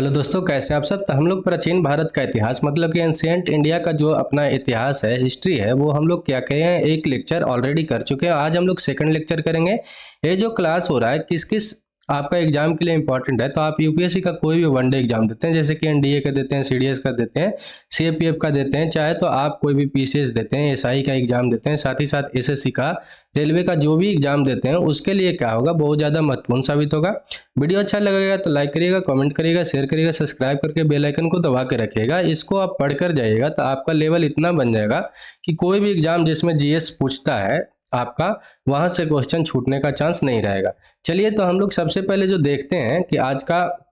Hello दोस्तों, कैसे आप सब। तो हम लोग प्राचीन भारत का इतिहास मतलब कि एंशिएंट इंडिया का जो अपना इतिहास है, हिस्ट्री है, वो हम लोग क्या कहे हैं, एक लेक्चर ऑलरेडी कर चुके हैं। आज हम लोग सेकंड लेक्चर करेंगे। ये जो क्लास हो रहा है किस किस आपका एग्जाम के लिए इंपॉर्टेंट है। तो आप यूपीएससी का कोई भी वनडे एग्जाम देते हैं, जैसे कि एनडीए का देते हैं, सीडीएस का देते हैं, सीएपीएफ का देते हैं, चाहे तो आप कोई भी पीसीएस देते हैं, एसआई का एग्जाम देते हैं, साथ ही साथ एसएससी का, रेलवे का जो भी एग्जाम देते हैं, उसके लिए क्या होगा, बहुत ज़्यादा महत्वपूर्ण साबित होगा। वीडियो अच्छा लगेगा तो लाइक करिएगा, कमेंट करिएगा, शेयर करिएगा, सब्सक्राइब करके बेल आइकन को दबा के रखिएगा। इसको आप पढ़ कर जाइएगा तो आपका लेवल इतना बन जाएगा कि कोई भी एग्जाम जिसमें जीएस पूछता है आपका, वहां से क्वेश्चन छूटने का चांस नहीं रहेगा। चलिए, तो हम लोग सबसे पहले जो देखते हैं कि आज का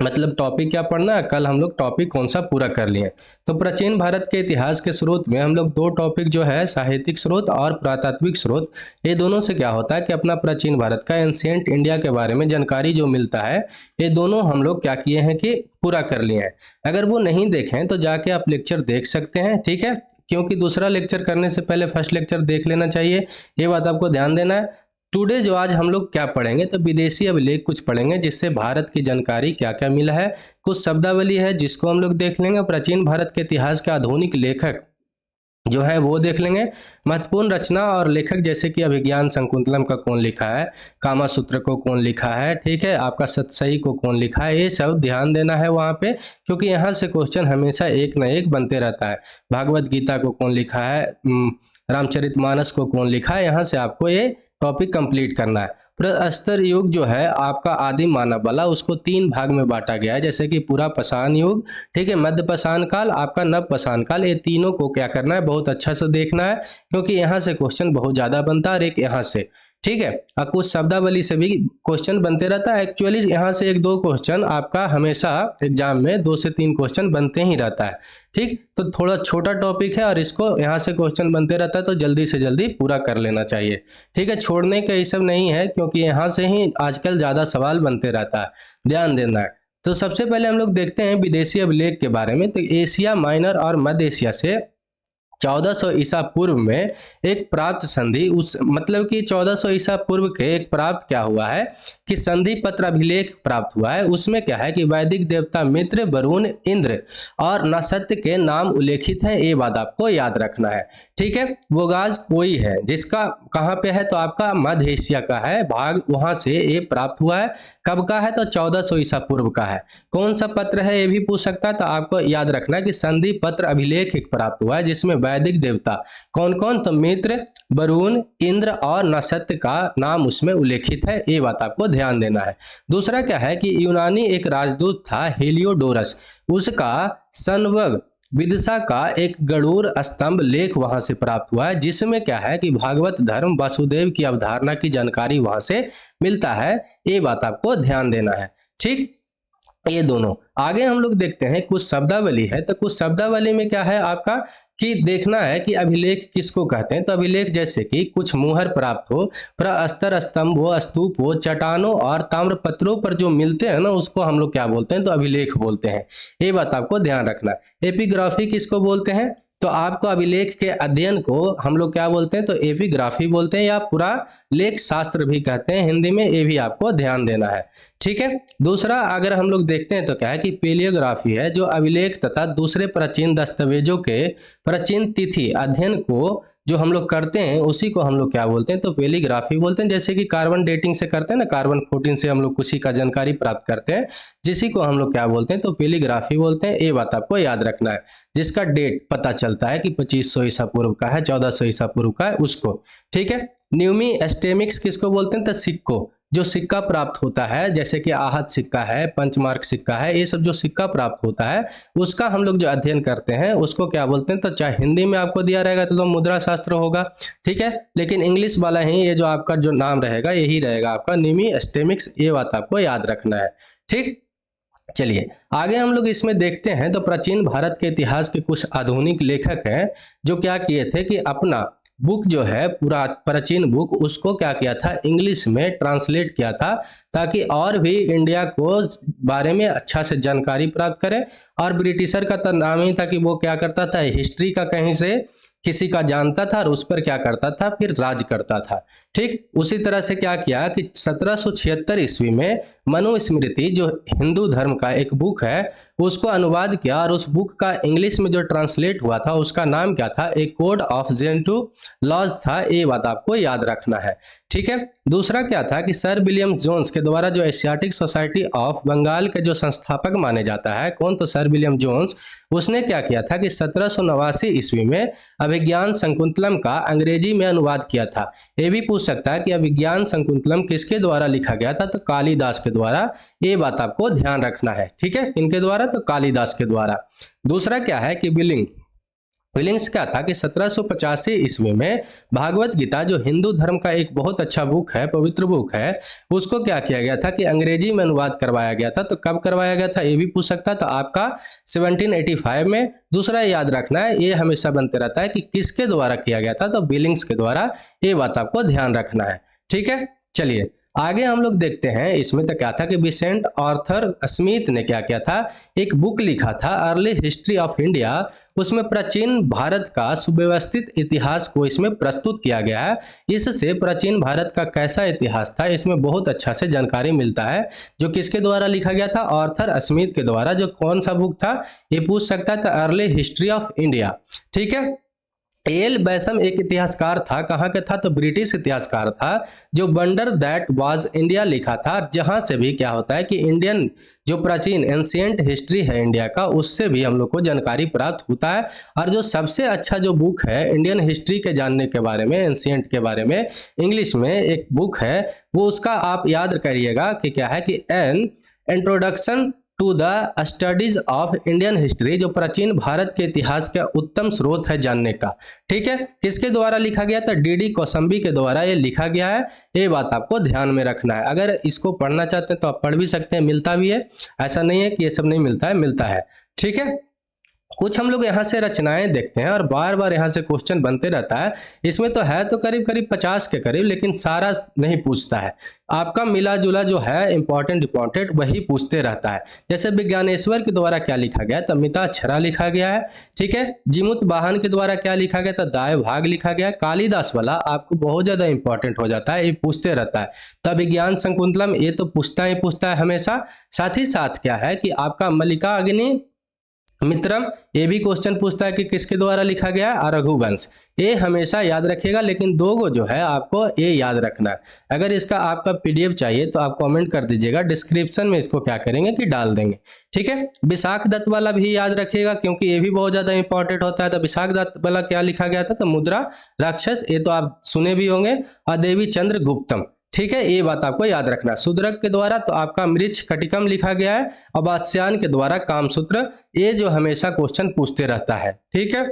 मतलब टॉपिक क्या पढ़ना है। कल हम लोग टॉपिक कौन सा पूरा कर लिए। तो प्राचीन भारत के इतिहास के स्रोत में हम लोग दो टॉपिक जो है, साहित्यिक स्रोत और पुरातात्विक स्रोत, ये दोनों से क्या होता है कि अपना प्राचीन भारत का, एंशिएंट इंडिया के बारे में जानकारी जो मिलता है, ये दोनों हम लोग क्या किए हैं कि पूरा कर लिए हैं। अगर वो नहीं देखें तो जाके आप लेक्चर देख सकते हैं, ठीक है, क्योंकि दूसरा लेक्चर करने से पहले फर्स्ट लेक्चर देख लेना चाहिए। ये बात आपको ध्यान देना है। टुडे जो आज हम लोग क्या पढ़ेंगे, तो विदेशी अभिलेख कुछ पढ़ेंगे, जिससे भारत की जानकारी क्या क्या मिला है। कुछ शब्दावली है जिसको हम लोग देख लेंगे। प्राचीन भारत के इतिहास के आधुनिक लेखक जो है वो देख लेंगे। महत्वपूर्ण रचना और लेखक जैसे कि अभिज्ञान शकुंतलम का कौन लिखा है, कामासूत्र को कौन लिखा है, ठीक है, आपका सतसई को कौन लिखा है, ये सब ध्यान देना है वहाँ पे, क्योंकि यहाँ से क्वेश्चन हमेशा एक न एक बनते रहता है। भागवत गीता को कौन लिखा है, रामचरितमानस को कौन लिखा है, यहाँ से आपको ये टॉपिक कंप्लीट करना है। प्रस्तर युग जो है आपका आदिम मानव वाला, उसको तीन भाग में बांटा गया है, जैसे कि पूरा पाषाण युग, ठीक है, मध्य पाषाण काल, आपका नव पाषाण काल। ये तीनों को क्या करना है, बहुत अच्छा से देखना है, क्योंकि यहाँ से क्वेश्चन बहुत ज्यादा बनता है और एक यहाँ से, ठीक है, और कुछ शब्दावली से भी क्वेश्चन बनते रहता है। एक्चुअली यहाँ से एक दो क्वेश्चन आपका हमेशा एग्जाम में 2 से 3 क्वेश्चन बनते ही रहता है, ठीक। तो थोड़ा छोटा टॉपिक है और इसको यहाँ से क्वेश्चन बनते रहता है, तो जल्दी से जल्दी पूरा कर लेना चाहिए, ठीक है। छोड़ने का ये सब नहीं है, क्योंकि यहाँ से ही आजकल ज्यादा सवाल बनते रहता है, ध्यान देना है। तो सबसे पहले हम लोग देखते हैं विदेशी अभिलेख के बारे में। तो एशिया माइनर और मध्य एशिया से 1400 ईसा पूर्व में एक प्राप्त संधि, उस मतलब कि 1400 ईसा पूर्व के एक प्राप्त क्या हुआ है कि संधि पत्र अभिलेख प्राप्त हुआ है। उसमें क्या है कि वैदिक देवता मित्र, वरुण, इंद्र और नसत्य के नाम उल्लेखित हैं। ये बात आपको याद रखना है, ठीक है। बोगाज कोई है जिसका कहाँ पे है, तो आपका मध्य एशिया का है भाग, वहां से ये प्राप्त हुआ है। कब का है, तो 1400 ईसा पूर्व का है। कौन सा पत्र है ये भी पूछ सकता है, तो आपको याद रखना है कि संधि पत्र अभिलेख एक प्राप्त हुआ है, जिसमें वैदिक देवता कौन कौन, तो मित्र, वरुण, इंद्र और नसत्य का नाम उसमें उल्लेखित है। ये बात आपको ध्यान देना है। दूसरा क्या है कि यूनानी एक राजदूत था हेलियोडोरस, उसका संवग विदिशा का एक गरुड़ स्तंभ लेख वहां से प्राप्त हुआ है, जिसमें क्या है कि भागवत धर्म वासुदेव की अवधारणा की जानकारी वहां से मिलता है। ये बात आपको ध्यान देना है, ठीक। ये दोनों आगे हम लोग देखते हैं कुछ शब्दावली है। तो कुछ शब्दावली में क्या है आपका कि देखना है कि अभिलेख किसको कहते हैं। तो अभिलेख जैसे कि कुछ मुहर प्राप्त हो, प्रस्तर, स्तंभ हो, स्तूप हो, चट्टानों और ताम्रपत्रों पर जो मिलते हैं ना, उसको हम लोग क्या बोलते हैं, तो अभिलेख बोलते हैं। ये बात आपको ध्यान रखना है। एपिग्राफी किसको बोलते हैं, तो आपको अभिलेख के अध्ययन को हम लोग क्या बोलते हैं, तो एपिग्राफी बोलते हैं, या पूरा लेख शास्त्र भी कहते हैं हिंदी में। ये भी आपको ध्यान देना है, ठीक है। दूसरा अगर हम लोग देखते हैं तो क्या है कि पेलियोग्राफी है, जो अभिलेख तथा दूसरे प्राचीन दस्तावेजों के प्राचीन तिथि अध्ययन को जो हम लोग करते हैं, उसी को हम लोग क्या बोलते हैं, तो पेलिग्राफी बोलते हैं। जैसे कि कार्बन डेटिंग से करते हैं ना, कार्बन 14 से हम लोग कुछ का जानकारी प्राप्त करते हैं, जिसी को हम लोग क्या बोलते हैं, तो पेलिग्राफी बोलते हैं। ये बात आपको याद रखना है, जिसका डेट पता चलता है कि 2500 ईसा पूर्व का है, 1400 ईसा पूर्व का है, उसको, ठीक है। न्यूमी एस्टेमिक्स किसको बोलते हैं, तो सिक्को, जो सिक्का प्राप्त होता है, जैसे कि आहत सिक्का है, पंचमार्क सिक्का है, ये सब जो सिक्का प्राप्त होता है, उसका हम लोग जो अध्ययन करते हैं उसको क्या बोलते हैं। तो चाहे हिंदी में आपको दिया रहेगा तो मुद्रा शास्त्र होगा, ठीक है, लेकिन इंग्लिश वाला ही ये जो आपका जो नाम रहेगा यही रहेगा आपका न्यूमी एस्टेमिक्स। ये बात आपको याद रखना है, ठीक। चलिए आगे हम लोग इसमें देखते हैं। तो प्राचीन भारत के इतिहास के कुछ आधुनिक लेखक हैं जो क्या किए थे कि अपना बुक जो है, पूरा प्राचीन बुक, उसको क्या किया था, इंग्लिश में ट्रांसलेट किया था, ताकि और भी इंडिया को बारे में अच्छा से जानकारी प्राप्त करें। और ब्रिटिशर का तो नाम ही था कि वो क्या करता था, हिस्ट्री का कहीं से किसी का जानता था और उस पर क्या करता था, फिर राज करता था। ठीक उसी तरह से क्या किया कि 1776 ईस्वी में मनुस्मृति जो हिंदू धर्म का एक बुक है उसको अनुवाद किया, और उस बुक का इंग्लिश में जो ट्रांसलेट हुआ था उसका नाम क्या था, ए कोड ऑफ जेंटू लॉज था। ये बात आपको याद रखना है। ठीक है, दूसरा क्या था कि सर विलियम जोन्स के द्वारा जो एशियाटिक सोसाइटी ऑफ बंगाल के जो संस्थापक माने जाता है, कौन, तो सर विलियम जोन्स, उसने क्या किया था कि 1789 ईस्वी में अभिज्ञान शकुंतलम का अंग्रेजी में अनुवाद किया था। ये भी पूछ सकता है कि अभिज्ञान शकुंतलम किसके द्वारा लिखा गया था, तो कालिदास के द्वारा। ये बात आपको ध्यान रखना है। ठीक है, किनके द्वारा, तो कालिदास के द्वारा। दूसरा क्या है कि विलिंग्स क्या था कि 1785 ईस्वी में भागवत गीता जो हिंदू धर्म का एक बहुत अच्छा बुक है, पवित्र बुक है, उसको क्या किया गया था कि अंग्रेजी में अनुवाद करवाया गया था। तो कब करवाया गया था ये भी पूछ सकता है, तो आपका 1785 में। दूसरा याद रखना है, ये हमेशा बनते रहता है कि किसके द्वारा किया गया था, तो विलिंग्स के द्वारा। ये बात आपको ध्यान रखना है। ठीक है, चलिए आगे हम लोग देखते हैं। इसमें तो क्या था कि विसेंट आर्थर स्मिथ ने क्या किया था, एक बुक लिखा था अर्ली हिस्ट्री ऑफ इंडिया। उसमें प्राचीन भारत का सुव्यवस्थित इतिहास को इसमें प्रस्तुत किया गया है। इससे प्राचीन भारत का कैसा इतिहास था इसमें बहुत अच्छा से जानकारी मिलता है। जो किसके द्वारा लिखा गया था, आर्थर स्मिथ के द्वारा। जो कौन सा बुक था ये पूछ सकता था, अर्ली हिस्ट्री ऑफ इंडिया। ठीक है, एल बैसम एक इतिहासकार था, कहाँ का था, तो ब्रिटिश इतिहासकार था, जो वंडर दैट वाज इंडिया लिखा था। जहाँ से भी क्या होता है कि इंडियन जो प्राचीन एंशिएंट हिस्ट्री है इंडिया का, उससे भी हम लोग को जानकारी प्राप्त होता है। और जो सबसे अच्छा जो बुक है इंडियन हिस्ट्री के जानने के बारे में, एंशिएंट के बारे में, इंग्लिश में एक बुक है, वो उसका आप याद करिएगा कि क्या है कि an introduction to the studies of Indian history, जो प्राचीन भारत के इतिहास का उत्तम स्रोत है जानने का। ठीक है, किसके द्वारा लिखा गया था, डी कौसम्बी के द्वारा ये लिखा गया है। ये बात आपको ध्यान में रखना है। अगर इसको पढ़ना चाहते हैं तो आप पढ़ भी सकते हैं, मिलता भी है, ऐसा नहीं है कि ये सब नहीं मिलता है, मिलता है। ठीक है, कुछ हम लोग यहाँ से रचनाएं देखते हैं और बार बार यहाँ से क्वेश्चन बनते रहता है। इसमें तो है तो करीब करीब 50 के करीब, लेकिन सारा नहीं पूछता है। आपका मिला जुला जो है इंपॉर्टेंट वही पूछते रहता है। जैसे विज्ञानेश्वर के द्वारा क्या लिखा गया, तो मिताक्षरा लिखा गया है। ठीक है, जिमुत वाहन के द्वारा क्या लिखा गया, तो दाय भाग लिखा गया। कालिदास वाला आपको बहुत ज्यादा इंपॉर्टेंट हो जाता है, ये पूछते रहता है। तब विज्ञान शकुंतलम ये तो पूछता ही पूछता है हमेशा। साथ ही साथ क्या है कि आपका मल्लिका अग्नि मित्रम, ये भी क्वेश्चन पूछता है कि किसके द्वारा लिखा गया, रघुवंश। ये हमेशा याद रखिएगा, लेकिन दो गो जो है आपको ये याद रखना है। अगर इसका आपका पीडीएफ चाहिए तो आप कमेंट कर दीजिएगा, डिस्क्रिप्शन में इसको क्या करेंगे कि डाल देंगे। ठीक है, विशाख दत्त वाला भी याद रखिएगा क्योंकि ये भी बहुत ज्यादा इंपॉर्टेंट होता है। तो विशाख दत्त वाला क्या लिखा गया था, तो मुद्रा राक्षस, ये तो आप सुने भी होंगे। और देवी चंद्र गुप्तम, ठीक है, ये बात आपको याद रखना। शूद्रक के द्वारा तो आपका मृच्छ कटिकम लिखा गया है, और वात्स्यायन के द्वारा कामसूत्र। ये जो हमेशा क्वेश्चन पूछते रहता है। ठीक है,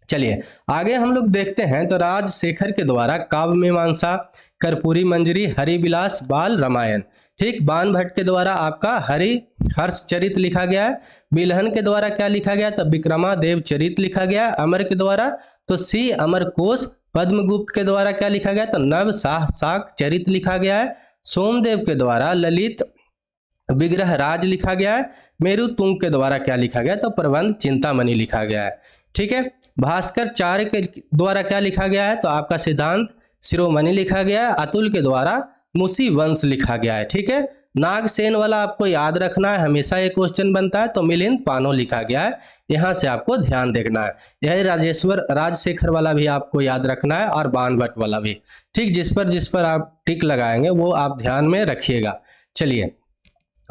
चलिए आगे हम लोग देखते हैं। तो राजशेखर के द्वारा काव्य मीमांसा, कर्पूरी मंजरी, हरिविलास, बाल रामायण। ठीक, बाण भट्ट के द्वारा आपका हरि हर्ष चरित लिखा गया है। बिलहन के द्वारा क्या लिखा गया, तो विक्रमादेव चरित लिखा गया। अमर के द्वारा तो सी अमर कोश। पद्मगुप्त के द्वारा क्या लिखा गया, तो नव शाक चरित लिखा गया है। सोमदेव के द्वारा ललित विग्रह राज लिखा गया है। मेरु तुंग के द्वारा क्या लिखा गया, तो प्रबंध चिंतामणि लिखा गया है। ठीक है, भास्कर चार्य के द्वारा क्या लिखा गया है, तो आपका सिद्धांत शिरोमणि लिखा गया है। अतुल के द्वारा मुसी वंश लिखा गया है। ठीक है, नागसेन वाला आपको याद रखना है, हमेशा ये क्वेश्चन बनता है। तो मिलिंद पानो लिखा गया है, यहाँ से आपको ध्यान देखना है। यही राजशेखर वाला भी आपको याद रखना है, और बाण भट्ट वाला भी। ठीक, जिस पर आप टिक लगाएंगे वो आप ध्यान में रखिएगा। चलिए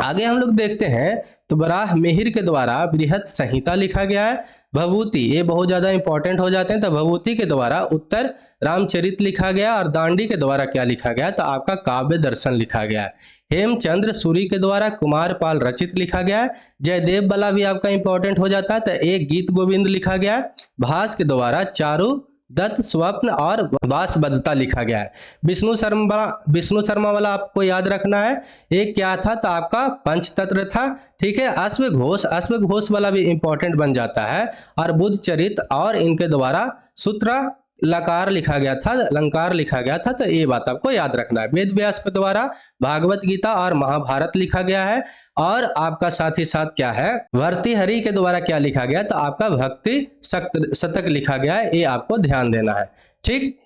आगे हम लोग देखते हैं। तो बराह मिहिर के द्वारा बृहत संहिता लिखा गया है। भभूति, ये बहुत ज्यादा इंपॉर्टेंट हो जाते हैं। तो भभूति के द्वारा उत्तर रामचरित लिखा गया, और दांडी के द्वारा क्या लिखा गया, तो आपका काव्य दर्शन लिखा गया है। हेमचंद्र सूरी के द्वारा कुमारपाल रचित लिखा गया है। जयदेव वाला भी आपका इंपॉर्टेंट हो जाता है। तो एक गीत गोविंद लिखा गया है। भास के द्वारा चारु दत्त स्वप्न और वासवदत्ता लिखा गया है। विष्णु शर्मा वाला आपको याद रखना है। एक क्या था, तो आपका पंचतंत्र था। ठीक है, अश्व घोष वाला भी इंपॉर्टेंट बन जाता है। और बुद्ध चरित और इनके द्वारा सूत्र लकार लिखा गया था, लंकार लिखा गया था, तो ये बात आपको याद रखना है। वेद व्यास के द्वारा भागवत गीता और महाभारत लिखा गया है। और आपका साथ ही साथ क्या है, भर्तृहरि के द्वारा क्या लिखा गया, तो आपका भक्ति शतक लिखा गया है, ये आपको ध्यान देना है। ठीक,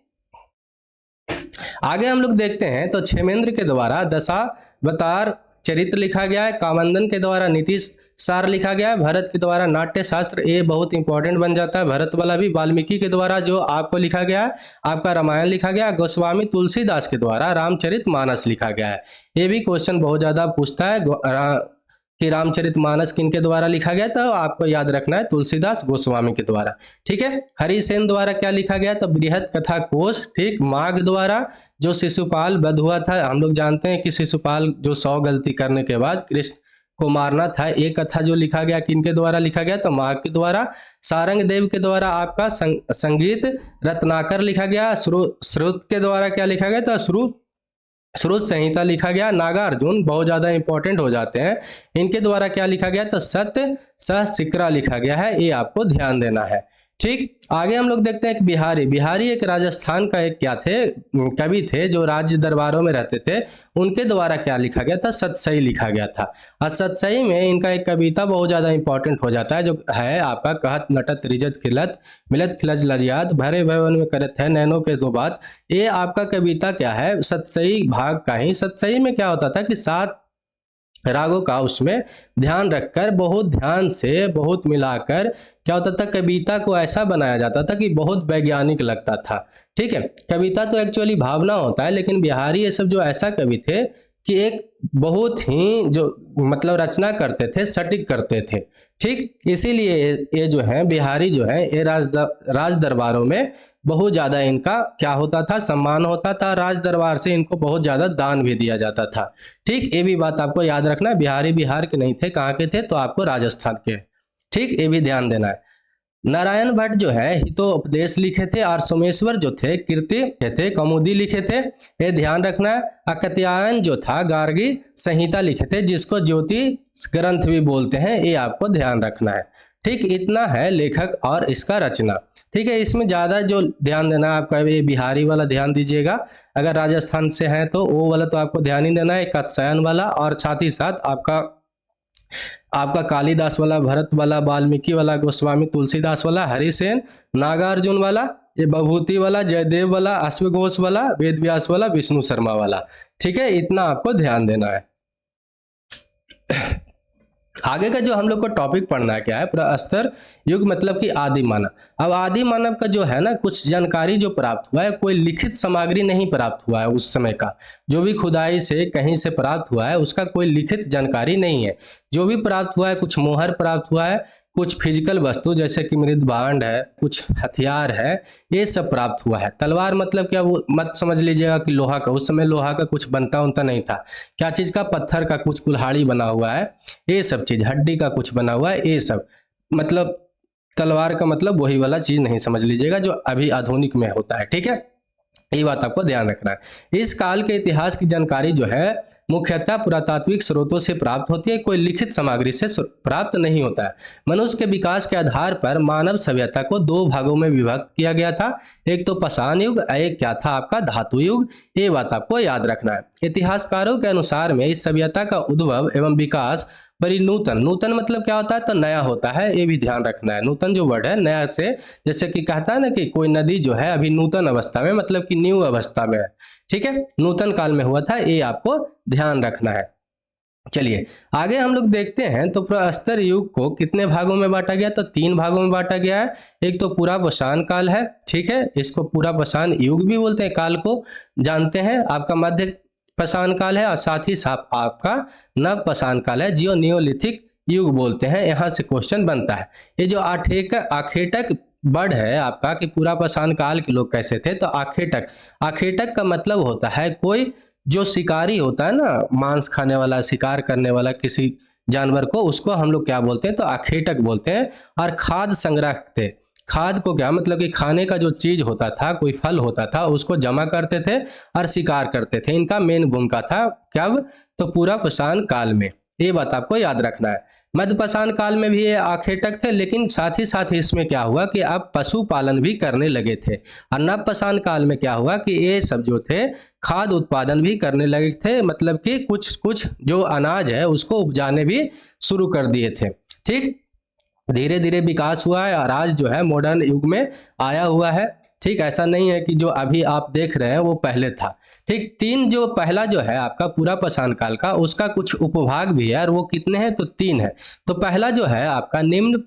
आगे हम लोग देखते हैं तो क्षेमेंद्र के द्वारा दशावतार चरित्र लिखा गया है, कामंदन के द्वारा नीतीश सार लिखा गया है, भरत के द्वारा नाट्य शास्त्र, ये बहुत इंपॉर्टेंट बन जाता है भरत वाला भी। वाल्मीकि के द्वारा जो आपको लिखा गया है आपका रामायण लिखा गया है। गोस्वामी तुलसीदास के द्वारा रामचरितमानस लिखा गया है। ये भी क्वेश्चन बहुत ज्यादा पूछता है कि रामचरितमानस किनके द्वारा लिखा गया, तो आपको याद रखना है तुलसीदास गोस्वामी के द्वारा। ठीक है, हरिसेन द्वारा क्या लिखा गया, तो बृहत कथा कोश। ठीक, माघ द्वारा जो शिशुपाल वध हुआ था, हम लोग जानते हैं कि शिशुपाल जो 100 गलती करने के बाद कृष्ण को मारना था, एक कथा जो लिखा गया किनके द्वारा लिखा गया, तो माघ के द्वारा। सारंग देव के द्वारा आपका संगीत रत्नाकर लिखा गया। श्रुत के द्वारा क्या लिखा गया, तो श्रुत संहिता लिखा गया। नागार्जुन बहुत ज्यादा इंपॉर्टेंट हो जाते हैं, इनके द्वारा क्या लिखा गया, तो सत्य सहसिक्रा लिखा गया है, ये आपको ध्यान देना है। ठीक, आगे हम लोग देखते हैं कि बिहारी एक राजस्थान का एक क्या थे, कवि थे जो राज्य दरबारों में रहते थे, उनके द्वारा क्या लिखा गया था, सतसई लिखा गया था। और सतसई में इनका एक कविता बहुत ज्यादा इंपॉर्टेंट हो जाता है, जो है आपका कहत नटत रिजत खिलत मिलत खिलज लजियात भरे भवन में करत है नैनो के दो बात। ये आपका कविता क्या है, सतसई भाग का ही। सतसई में क्या होता था कि 7 रागों का उसमें ध्यान रखकर बहुत ध्यान से बहुत मिलाकर क्या होता था, कविता को ऐसा बनाया जाता था कि बहुत वैज्ञानिक लगता था। ठीक है, कविता तो एक्चुअली भावना होता है, लेकिन बिहारी ये सब जो ऐसा कवि थे कि एक बहुत ही जो मतलब रचना करते थे, सटीक करते थे। ठीक, इसीलिए ये जो है बिहारी जो है ये राज दरबारों में बहुत ज्यादा इनका क्या होता था, सम्मान होता था। राज दरबार से इनको बहुत ज्यादा दान भी दिया जाता था। ठीक, ये भी बात आपको याद रखना, बिहारी बिहार के नहीं थे, कहाँ के थे, तो आपको राजस्थान के। ठीक, ये भी ध्यान देना है। नारायण भट्ट जो है हितोपदेश लिखे थे, और सोमेश्वर जो थे कीर्ति थे, कौमुदी लिखे थे, ये ध्यान रखना है। अकत्यायन जो था गार्गी संहिता लिखे थे, जिसको ज्योति ग्रंथ भी बोलते हैं, ये आपको ध्यान रखना है। ठीक, इतना है लेखक और इसका रचना। ठीक है, इसमें ज्यादा जो ध्यान देना है आपका ये बिहारी वाला ध्यान दीजिएगा, अगर राजस्थान से हैं तो वो वाला तो आपको ध्यान ही देना है, कात्यायन वाला, और साथ ही साथ आपका कालिदास वाला, भरत वाला, वाल्मीकि वाला, गोस्वामी तुलसीदास वाला, हरिसेन, नागार्जुन वाला, ये बभूति वाला, जयदेव वाला, अश्वघोष वाला, वेदव्यास वाला, विष्णु शर्मा वाला। ठीक है, इतना आपको ध्यान देना है। आगे का जो हम लोग को टॉपिक पढ़ना है क्या है, प्रस्तर युग मतलब कि आदि मानव। अब आदि मानव का जो है ना कुछ जानकारी जो प्राप्त हुआ है, कोई लिखित सामग्री नहीं प्राप्त हुआ है उस समय का, जो भी खुदाई से कहीं से प्राप्त हुआ है उसका कोई लिखित जानकारी नहीं है। जो भी प्राप्त हुआ है कुछ मोहर प्राप्त हुआ है, कुछ फिजिकल वस्तु जैसे कि मृदभांड है, कुछ हथियार है, ये सब प्राप्त हुआ है। तलवार मतलब क्या, वो मत समझ लीजिएगा कि लोहा का, उस समय लोहा का कुछ बनता उनता नहीं था। क्या चीज का, पत्थर का कुछ कुल्हाड़ी बना हुआ है, ये सब चीज, हड्डी का कुछ बना हुआ है, ये सब मतलब तलवार का मतलब वही वाला चीज नहीं समझ लीजिएगा जो अभी आधुनिक में होता है। ठीक है, ये बात आपको ध्यान रखना है। इस काल के इतिहास की जानकारी जो है मुख्यतः पुरातात्विक स्रोतों से प्राप्त होती है, कोई लिखित सामग्री से प्राप्त नहीं होता है। मनुष्य के विकास के आधार पर मानव सभ्यता को 2 भागों में विभक्त किया गया था, एक तो पाषाण युग, एक क्या था आपका धातु युग। ये बात आपको याद रखना है। इतिहासकारों के अनुसार में इस सभ्यता का उद्भव एवं विकास परिनूतन, नूतन मतलब क्या होता है, तो नया होता है, ये भी ध्यान रखना है। नूतन जो वर्ड है नया से, जैसे कि कहता है ना कि कोई नदी जो है अभी नूतन अवस्था में, मतलब कि न्यू अवस्था में है। ठीक है, नूतन काल में हुआ था, ये आपको ध्यान रखना है। चलिए आगे हम लोग देखते हैं तो प्रस्तर युग को कितने भागों में बांटा गया, तो 3 भागों में बांटा गया है। एक तो पूरा पाषाण काल है, ठीक है, इसको पूरा पाषाण युग भी बोलते हैं, काल को जानते हैं। आपका मध्य पाषाण काल है, और साथ ही साथ आपका नव पाषाण काल है, जियो नियोलिथिक युग बोलते हैं। यहाँ से क्वेश्चन बनता है। ये जो आखेटक वर्ड है आपका कि पूरा पाषाण काल के लोग कैसे थे, तो आखेटक का मतलब होता है कोई जो शिकारी होता है ना, मांस खाने वाला, शिकार करने वाला किसी जानवर को, उसको हम लोग क्या बोलते हैं, तो आखेटक बोलते हैं। और खाद्य संग्रह थे, खाद को क्या मतलब कि खाने का जो चीज होता था, कोई फल होता था, उसको जमा करते थे और शिकार करते थे। इनका मेन भूमिका था कब, तो पूरा पाषाण काल में। ये बात आपको याद रखना है। मध्यपाषाण काल में भी ये आखेटक थे, लेकिन साथ ही इसमें क्या हुआ कि अब पशुपालन भी करने लगे थे। और नवपाषाण काल में क्या हुआ कि ये सब जो थे खाद्य उत्पादन भी करने लगे थे, मतलब कि कुछ कुछ जो अनाज है उसको उपजाने भी शुरू कर दिए थे। ठीक, धीरे धीरे विकास हुआ है और आज जो है मॉडर्न युग में आया हुआ है। ठीक, ऐसा नहीं है कि जो अभी आप देख रहे हैं वो पहले था। ठीक, तीन जो पहला जो है आपका पूरा पाषाण काल का, उसका कुछ उपभाग भी है और वो कितने हैं तो तीन है। तो पहला जो है आपका निम्न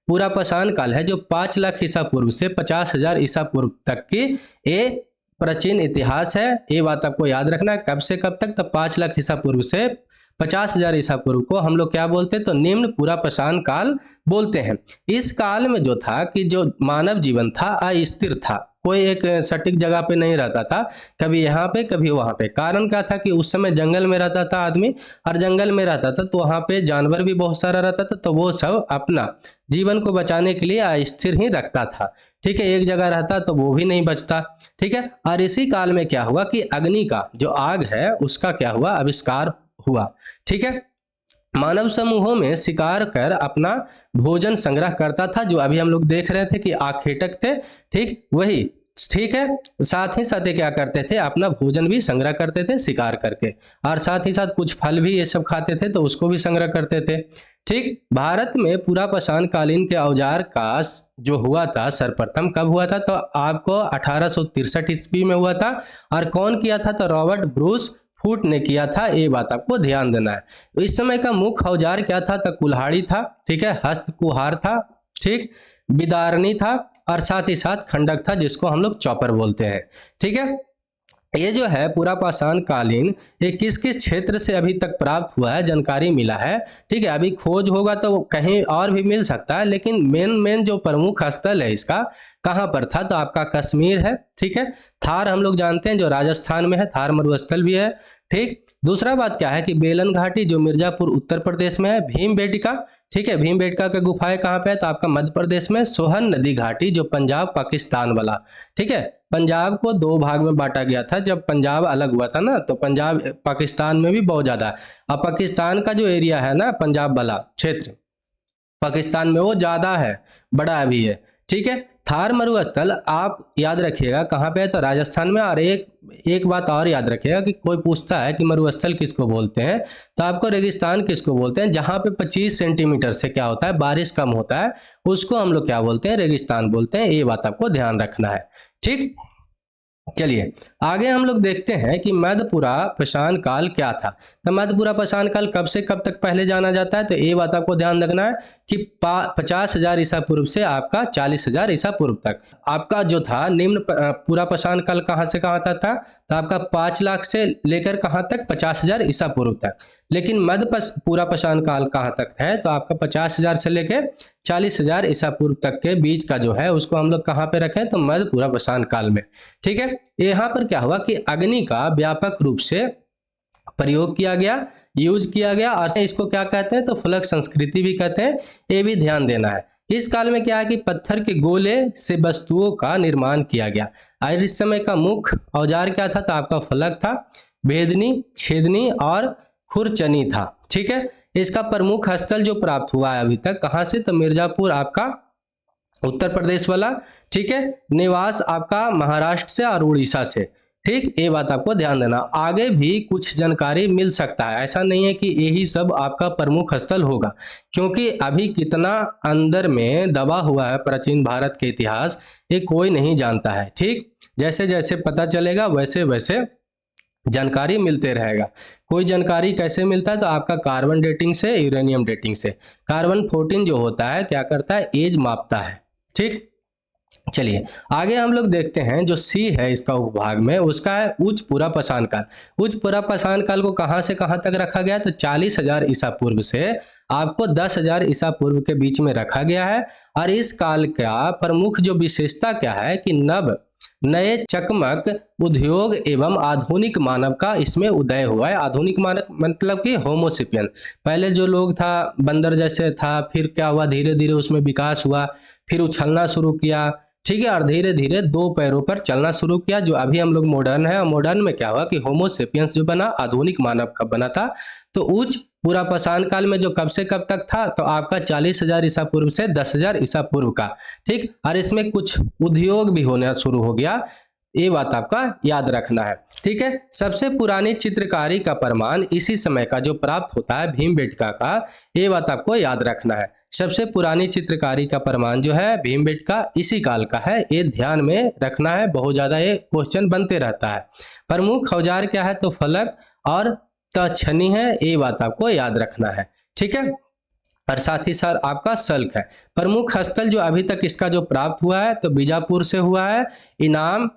पूरा पाषाण काल है, जो 5 लाख ईसा पूर्व से 50,000 ईसा पूर्व तक की ये प्राचीन इतिहास है। ये बात आपको याद रखना है। कब से कब तक? तो 5 लाख ईसा पूर्व से 50,000 ईसा पूर्व को हम लोग क्या बोलते हैं तो निम्न पूरा पाषाण काल बोलते हैं। इस काल में जो था कि जो मानव जीवन था अस्थिर था, कोई एक सटीक जगह पे नहीं रहता था, कभी यहाँ पे कभी वहाँ पे। कारण क्या था कि उस समय जंगल में रहता था आदमी, और जंगल में रहता था तो वहाँ पे जानवर भी बहुत सारा रहता था, तो वो सब अपना जीवन को बचाने के लिए अस्थिर ही रखता था। ठीक है, एक जगह रहता तो वो भी नहीं बचता। ठीक है, और इसी काल में क्या हुआ कि अग्नि का जो आग है उसका क्या हुआ आविष्कार हुआ। ठीक है, मानव समूहों में शिकार कर अपना भोजन संग्रह करता था, जो अभी हम लोग देख रहे थे कि आखेटक थे। ठीक, वही। ठीक है, साथ ही साथ ये क्या करते थे अपना भोजन भी संग्रह करते थे शिकार करके, और साथ ही साथ कुछ फल भी ये सब खाते थे तो उसको भी संग्रह करते थे। ठीक, भारत में पूरा पाषाण कालीन के औजार का जो हुआ था सर्वप्रथम कब हुआ था तो आपको 1863 ईस्वी में हुआ था। और कौन किया था तो रॉबर्ट ब्रूस फूट ने किया था। ये बात आपको ध्यान देना है। इस समय का मुख्य औजार क्या था तो कुल्हाड़ी था। ठीक है, हस्त कुहार था। ठीक, बिदारनी था, और साथ ही साथ खंडक था जिसको हम लोग चॉपर बोलते हैं। ठीक है, ये जो है पूरा पाषाण कालीन ये किस किस क्षेत्र से अभी तक प्राप्त हुआ है जानकारी मिला है। ठीक है, अभी खोज होगा तो कहीं और भी मिल सकता है, लेकिन मेन जो प्रमुख स्थल है इसका कहाँ पर था तो आपका कश्मीर है। ठीक है, थार हम लोग जानते हैं जो राजस्थान में है, थार मरुस्थल भी है। ठीक, दूसरा बात क्या है कि बेलन घाटी जो मिर्जापुर उत्तर प्रदेश में है, भीमबेटका। ठीक है, भीमबेटका का गुफाएं कहाँ पे है तो आपका मध्य प्रदेश में, सोहन नदी घाटी जो पंजाब पाकिस्तान वाला। ठीक है, पंजाब को दो भाग में बांटा गया था जब पंजाब अलग हुआ था ना, तो पंजाब पाकिस्तान में भी बहुत ज्यादा है। अब पाकिस्तान का जो एरिया है ना पंजाब वाला क्षेत्र पाकिस्तान में वो ज्यादा है, बड़ा भी है। ठीक है, थार मरुस्थल आप याद रखिएगा कहाँ पे है तो राजस्थान में। और एक बात और याद रखिएगा कि कोई पूछता है कि मरुस्थल किसको बोलते हैं तो आपको रेगिस्तान किसको बोलते हैं, जहाँ पे 25 सेंटीमीटर से क्या होता है बारिश कम होता है उसको हम लोग क्या बोलते हैं रेगिस्तान बोलते हैं। ये बात आपको ध्यान रखना है। ठीक, चलिए आगे हम लोग देखते हैं कि मध्यपुरा पाषाण काल क्या था। तो मध्यपुरा पाषाण काल कब से कब तक पहले जाना जाता है तो ये बात आपको ध्यान रखना है कि 50,000 ईसा पूर्व से आपका 40,000 ईसा पूर्व तक आपका जो था निम्न पूरा पाषाण काल कहाँ से कहाँ तक था तो आपका 5 लाख से लेकर कहाँ तक 50,000 ईसा पूर्व तक। लेकिन मध्य पूरा पाषाण काल कहाँ तक है तो आपका 50,000 से लेकर 40,000 ईसा पूर्व तक के बीच का जो है उसको हम लोग कहाँ पे रखें तो मध्य पूरा पाषाण काल में। ठीक है, यहाँ पर क्या हुआ कि अग्नि का व्यापक रूप से प्रयोग किया गया, यूज किया गया, और इसको क्या कहते हैं तो फलक संस्कृति भी कहते हैं। ये भी ध्यान देना है। इस काल में क्या है कि पत्थर के गोले से वस्तुओं का निर्माण किया गया। और इस समय का मुख्य औजार क्या था तो आपका फलक था, भेदनी, छेदनी और खुरचनी था। ठीक है, इसका प्रमुख स्थल जो प्राप्त हुआ है अभी तक कहाँ से तो मिर्जापुर आपका उत्तर प्रदेश वाला। ठीक है, निवास आपका महाराष्ट्र से और उड़ीसा से। ठीक, ये बात आपको ध्यान देना। आगे भी कुछ जानकारी मिल सकता है, ऐसा नहीं है कि यही सब आपका प्रमुख स्थल होगा, क्योंकि अभी कितना अंदर में दबा हुआ है प्राचीन भारत के इतिहास ये कोई नहीं जानता है। ठीक, जैसे जैसे पता चलेगा वैसे वैसे जानकारी मिलते रहेगा। कोई जानकारी कैसे मिलता है तो आपका कार्बन डेटिंग से, यूरेनियम डेटिंग से। कार्बन 14 जो होता है क्या करता है एज मापता है। ठीक, चलिए आगे हम लोग देखते हैं जो सी है इसका उपभाग में उसका है उच्च पूरा पाषाण काल। उच्च पूरा पाषाण काल को कहां से कहां तक रखा गया तो 40,000 ईसा पूर्व से आपको 10,000 ईसा पूर्व के बीच में रखा गया है। और इस काल का प्रमुख जो विशेषता क्या है कि नए चकमक उद्योग एवं आधुनिक मानव का इसमें उदय हुआ है। आधुनिक मानव मतलब कि होमोसेपियन, पहले जो लोग था बंदर जैसे था, फिर क्या हुआ धीरे धीरे उसमें विकास हुआ, फिर उछलना शुरू किया, ठीक है, और धीरे धीरे दो पैरों पर चलना शुरू किया, जो अभी हम लोग मॉडर्न है। और मॉडर्न में क्या हुआ कि होमो सेपियंस जो बना, आधुनिक मानव कब बना था, तो उच्च पूरा पाषाण काल में, जो कब से कब तक था, तो आपका 40,000 ईसा पूर्व से 10,000 ईसा पूर्व का। ठीक, और इसमें कुछ उद्योग भी होना शुरू हो गया, ये बात आपका याद रखना है। ठीक है, सबसे पुरानी चित्रकारी का प्रमाण इसी समय का जो प्राप्त होता है भीमबेटका का, ये बात आपको याद रखना है। सबसे पुरानी चित्रकारी का प्रमाण जो है भीमबेटका इसी काल का है, ये ध्यान में रखना है, बहुत ज्यादा ये क्वेश्चन बनते रहता है। प्रमुख औजार क्या है, तो फलक और तछनी है, ये बात आपको याद रखना है। ठीक है, और साथ ही साथ आपका सल्क है। प्रमुख स्थल जो अभी तक इसका जो प्राप्त हुआ है, तो बीजापुर से हुआ है, इनाम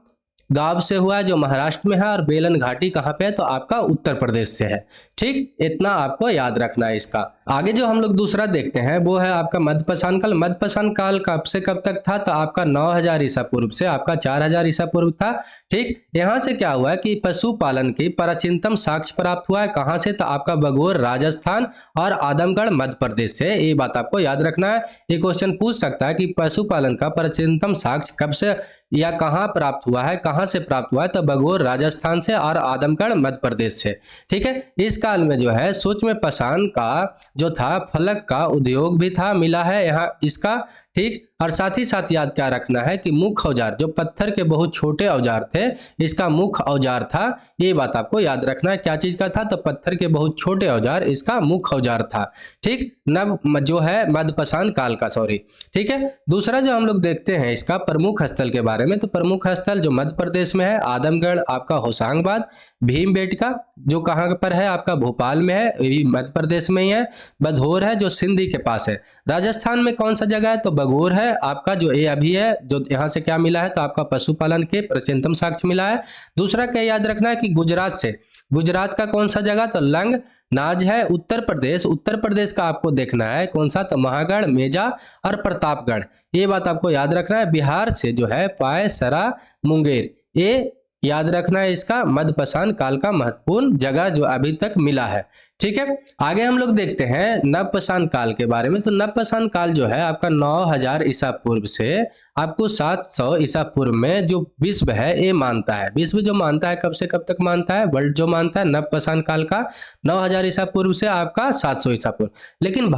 गांव से हुआ है जो महाराष्ट्र में है, और बेलन घाटी कहाँ पे है, तो आपका उत्तर प्रदेश से है। ठीक, इतना आपको याद रखना है इसका। आगे जो हम लोग दूसरा देखते हैं वो है आपका मध्यपाषाण काल। मध्यपाषाण काल कब से कब तक था, तो आपका 9,000 ईसा पूर्व से आपका 4,000 ईसा पूर्व था। ठीक, यहाँ से क्या हुआ कि पशुपालन की प्राचीनतम साक्ष्य प्राप्त हुआ है, कहाँ से, तो आपका बगोर राजस्थान और आदमगढ़ मध्य प्रदेश से। ये बात आपको याद रखना है, ये क्वेश्चन पूछ सकता है कि पशुपालन का प्राचीनतम साक्ष्य कब से या कहाँ प्राप्त हुआ है, कहाँ से प्राप्त हुआ है, तो बगोर राजस्थान से और आदमगढ़ मध्य प्रदेश से। ठीक है, इस काल में जो है सूक्ष्म पाषाण का जो था, फलक का उद्योग भी था, मिला है यहाँ इसका। ठीक, और साथ ही साथ याद क्या रखना है कि मुख्य औजार जो पत्थर के बहुत छोटे औजार थे, इसका मुख्य औजार था, ये बात आपको याद रखना है। क्या चीज का था, तो पत्थर के बहुत छोटे औजार इसका मुख्य औजार था। ठीक, नव जो है मध्यपाषाण काल का, सॉरी। ठीक है, दूसरा जो हम लोग देखते हैं इसका प्रमुख स्थल के बारे में, तो प्रमुख स्थल जो मध्य प्रदेश में है, आदमगढ़ आपका होशंगाबाद, भीमबेटका जो कहाँ पर है, आपका भोपाल में है, ये मध्य प्रदेश में ही है, बधौर है जो सिंधी के पास है। राजस्थान में कौन सा जगह है, तो बगोर है आपका, जो ये अभी है, जो यहाँ से क्या मिला है, तो आपका पशुपालन के प्राचीनतम साक्ष्य मिला है। दूसरा क्या याद रखना है कि गुजरात से, गुजरात का कौन सा जगह, तो लंग नाज है। उत्तर प्रदेश का आपको देखना है कौन सा, तो महागढ़, मेजा और प्रतापगढ़, ये बात आपको याद रखना है। बिहार से जो है पाय, सरा, मुंगेर, ये याद रखना है इसका मध्यपाषाण काल का महत्वपूर्ण जगह जो अभी तक मिला है। ठीक है, आगे हम लोग देखते हैं नवपाषाण काल के बारे में। तो नवपाषाण काल जो है आपका 9,000 ईसा पूर्व से आपको 700 ईसा पूर्व में जो विश्व है ये मानता है। विश्व जो मानता है कब से कब तक मानता है, वर्ल्ड जो मानता है नवपाषाण काल का 9,000 ईसा पूर्व से आपका 700 ईसा पूर्व। लेकिन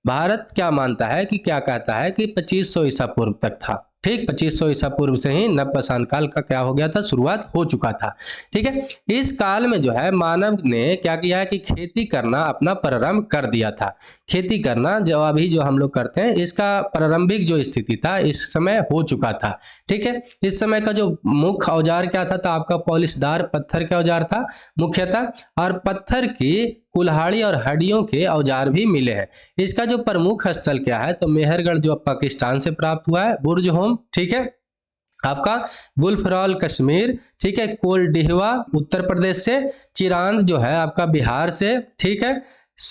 भारत क्या मानता है कि क्या कहता है कि 2500 ईसा पूर्व तक था। ठीक, 2500 ईसा पूर्व से ही नवपाषाण काल का क्या हो गया था, शुरुआत हो चुका था। ठीक है, इस काल में जो है मानव ने क्या किया है कि खेती करना अपना प्रारंभ कर दिया था। खेती करना जो अभी जो हम लोग करते हैं, इसका प्रारंभिक जो स्थिति था इस समय हो चुका था। ठीक है, इस समय का जो मुख्य औजार क्या था, तो आपका पॉलिशदार पत्थर का औजार था मुख्यतः, और पत्थर की कुल्हाड़ी और हड्डियों के औजार भी मिले हैं। इसका जो प्रमुख स्थल क्या है, तो मेहरगढ़ जो पाकिस्तान से प्राप्त हुआ है, बुर्ज होम, ठीक है, आपका गुलफरौल कश्मीर, ठीक है, कोलडिहवा उत्तर प्रदेश से, चिरांद जो है आपका बिहार से, ठीक है,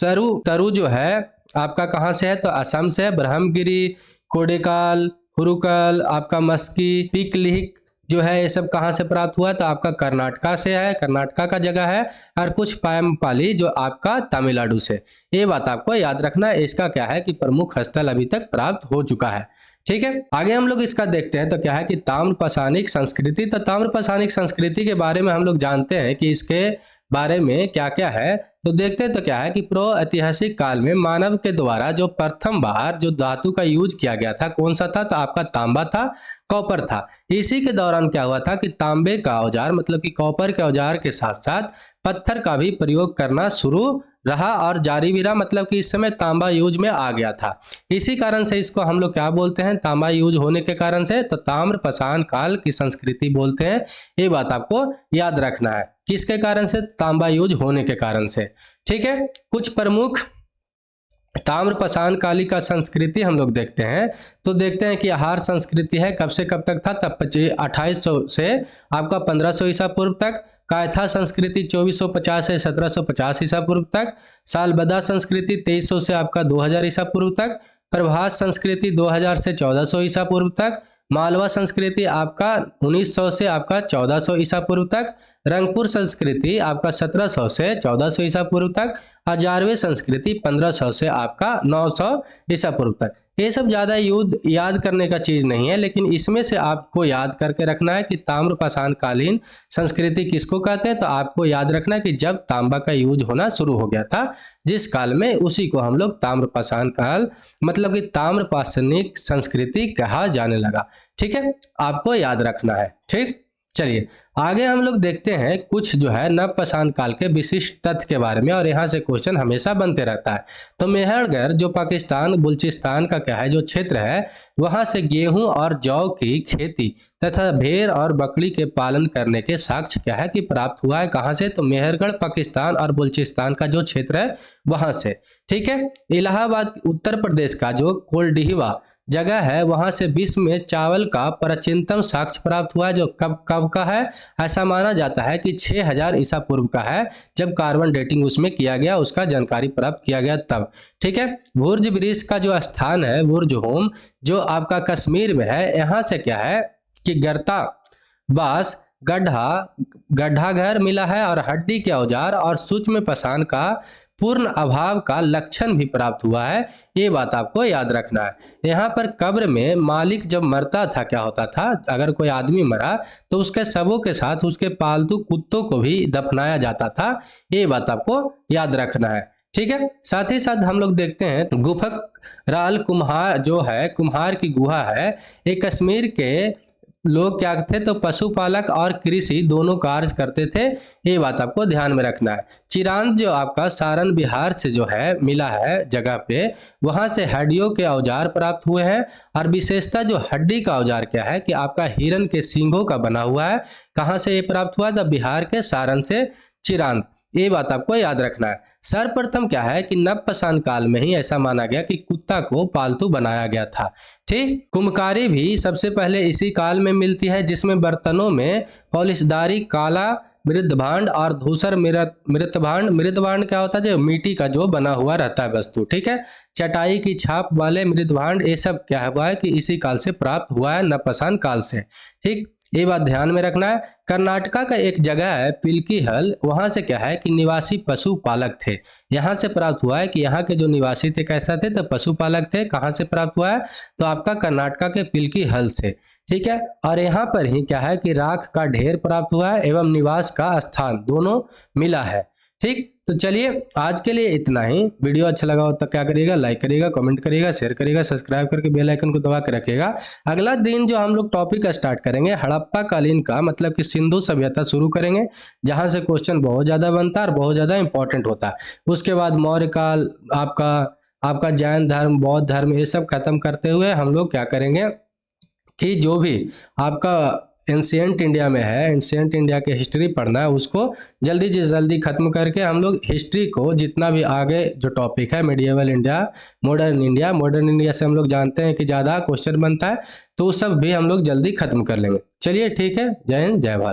तरु जो है आपका कहाँ से है, तो असम से, ब्रह्मगिरी, कोडेकाल, हुरुकल, आपका मस्की, पिकलिक जो है ये सब कहाँ से प्राप्त हुआ, तो आपका कर्नाटका से है, कर्नाटका का जगह है, और कुछ पायमपाली जो आपका तमिलनाडु से। ये बात आपको याद रखना है, इसका क्या है कि प्रमुख स्थल अभी तक प्राप्त हो चुका है। ठीक है, आगे हम लोग इसका देखते हैं, तो क्या है कि ताम्रपाषाणिक संस्कृति। तो ताम्रपाषाणिक संस्कृति के बारे में हम लोग जानते हैं कि इसके बारे में क्या क्या है, तो देखते हैं तो क्या है कि ऐतिहासिक काल में मानव के द्वारा जो प्रथम बार जो धातु का यूज किया गया था कौन सा था, तो आपका तांबा था, कॉपर था। इसी के दौरान क्या हुआ था कि तांबे का औजार मतलब कि कॉपर के औजार के साथ साथ पत्थर का भी प्रयोग करना शुरू रहा और जारी भी रहा, मतलब कि इस समय तांबा यूज में आ गया था। इसी कारण से इसको हम लोग क्या बोलते हैं, तांबा यूज होने के कारण से तो ताम्रपाषाण काल की संस्कृति बोलते हैं। ये बात आपको याद रखना है, किसके कारण से, तांबा यूज होने के कारण से। ठीक है, कुछ प्रमुख ताम्रपाषाण काली का संस्कृति हम लोग देखते हैं, तो देखते हैं कि आहार संस्कृति है कब से कब तक था, तब 2800 से आपका 1500 ईसा पूर्व तक। कायथा संस्कृति 2450 से 1750 ईसा पूर्व तक। सालबदा संस्कृति 2300 से आपका 2000 ईसा पूर्व तक। प्रभास संस्कृति 2000 से 1400 ईसा पूर्व तक। मालवा संस्कृति आपका 1900 से आपका 1400 ईसा पूर्व तक। रंगपुर संस्कृति आपका 1700 से 1400 ईसा पूर्व तक। हजारवे संस्कृति 1500 से आपका 900 ईसा पूर्व तक। ये सब ज़्यादा याद करने का चीज़ नहीं है, लेकिन इसमें से आपको याद करके रखना है कि ताम्रपाषाण कालीन संस्कृति किसको कहते हैं। तो आपको याद रखना है कि जब तांबा का यूज होना शुरू हो गया था जिस काल में, उसी को हम लोग ताम्रपाषाण काल मतलब कि ताम्रपाषाणिक संस्कृति कहा जाने लगा। ठीक है, आपको याद रखना है। ठीक, चलिए आगे हम लोग देखते हैं कुछ जो है नवपाषाण काल के विशिष्ट तथ्य के बारे में, और यहाँ से क्वेश्चन हमेशा बनते रहता है। तो मेहरगढ़ जो पाकिस्तान बलूचिस्तान का क्या है जो क्षेत्र है, वहां से गेहूं और जौ की खेती तथा भेड़ और बकरी के पालन करने के साक्ष्य क्या है कि प्राप्त हुआ है। कहाँ से? तो मेहरगढ़ पाकिस्तान और बलूचिस्तान का जो क्षेत्र है वहां से। ठीक है, इलाहाबाद उत्तर प्रदेश का जो कोलडीहवा जगह है वहां से विश्व में चावल का प्राचीनतम साक्ष्य प्राप्त हुआ है, जो कब का है। ऐसा माना जाता है कि 6000 ईसा पूर्व का है, जब कार्बन डेटिंग उसमें किया गया, उसका जानकारी प्राप्त किया गया तब। ठीक है, बुर्ज ब्रिज का जो स्थान है बुर्ज होम जो आपका कश्मीर में है, यहाँ से क्या है कि गर्ता बास गड्ढा घर मिला है, और हड्डी के औजार और सूक्ष्म पाषाण का पूर्ण अभाव का लक्षण भी प्राप्त हुआ है। ये बात आपको याद रखना है। यहाँ पर कब्र में मालिक जब मरता था क्या होता था, अगर कोई आदमी मरा तो उसके शवों के साथ उसके पालतू कुत्तों को भी दफनाया जाता था। ये बात आपको याद रखना है। ठीक है, साथ ही साथ हम लोग देखते हैं गुफक राल कुम्हार जो है, कुम्हार की गुहा है। ये कश्मीर के लोग क्या थे तो पशुपालक और कृषि दोनों कार्य करते थे। ये बात आपको ध्यान में रखना है। चिरांद जो आपका सारण बिहार से जो है मिला है जगह पे, वहां से हड्डियों के औजार प्राप्त हुए हैं। और विशेषता जो हड्डी का औजार क्या है कि आपका हिरन के सींगों का बना हुआ है। कहाँ से ये प्राप्त हुआ? तो बिहार के सारण से चिरांद। ये बात आपको याद रखना है। सर्वप्रथम क्या है कि नवपाषाण काल में ही ऐसा माना गया कि कुत्ता को पालतू बनाया गया था। ठीक, कुम्हकारी भी सबसे पहले इसी काल में मिलती है, जिसमें बर्तनों में पॉलिशदारी काला मृदभांड और धूसर मृदभांड क्या होता है? जो मिट्टी का जो बना हुआ रहता है वस्तु। ठीक है, चटाई की छाप वाले मृदभांड, ये सब क्या हुआ है कि इसी काल से प्राप्त हुआ है, नवपाषाण काल से। ठीक, ये बात ध्यान में रखना है। कर्नाटका का एक जगह है पिल्कीहल, वहां से क्या है कि निवासी पशुपालक थे। यहाँ से प्राप्त हुआ है कि यहाँ के जो निवासी थे कैसा थे तो पशुपालक थे। कहाँ से प्राप्त हुआ है? तो आपका कर्नाटका के पिल्कीहल से। ठीक है, और यहाँ पर ही क्या है कि राख का ढेर प्राप्त हुआ है एवं निवास का स्थान दोनों मिला है। ठीक, तो चलिए आज के लिए इतना ही। वीडियो अच्छा लगा हो तो क्या करिएगा, लाइक करिएगा, कमेंट करिएगा, शेयर करिएगा, सब्सक्राइब करके बेल आइकन को दबा के रखिएगा। अगला दिन जो हम लोग टॉपिक स्टार्ट करेंगे हड़प्पा कालीन का, मतलब कि सिंधु सभ्यता शुरू करेंगे, जहां से क्वेश्चन बहुत ज़्यादा बनता है और बहुत ज़्यादा इंपॉर्टेंट होता है। उसके बाद मौर्य काल, आपका जैन धर्म, बौद्ध धर्म, ये सब खत्म करते हुए हम लोग क्या करेंगे कि जो भी आपका एंशिएंट इंडिया में है, एंशिएंट इंडिया के हिस्ट्री पढ़ना है, उसको जल्दी से जल्दी खत्म करके हम लोग हिस्ट्री को जितना भी आगे जो टॉपिक है मिडिएवल इंडिया, मॉडर्न इंडिया से हम लोग जानते हैं कि ज़्यादा क्वेश्चन बनता है, तो सब भी हम लोग जल्दी खत्म कर लेंगे। चलिए ठीक है, जय हिंद, जय भारत।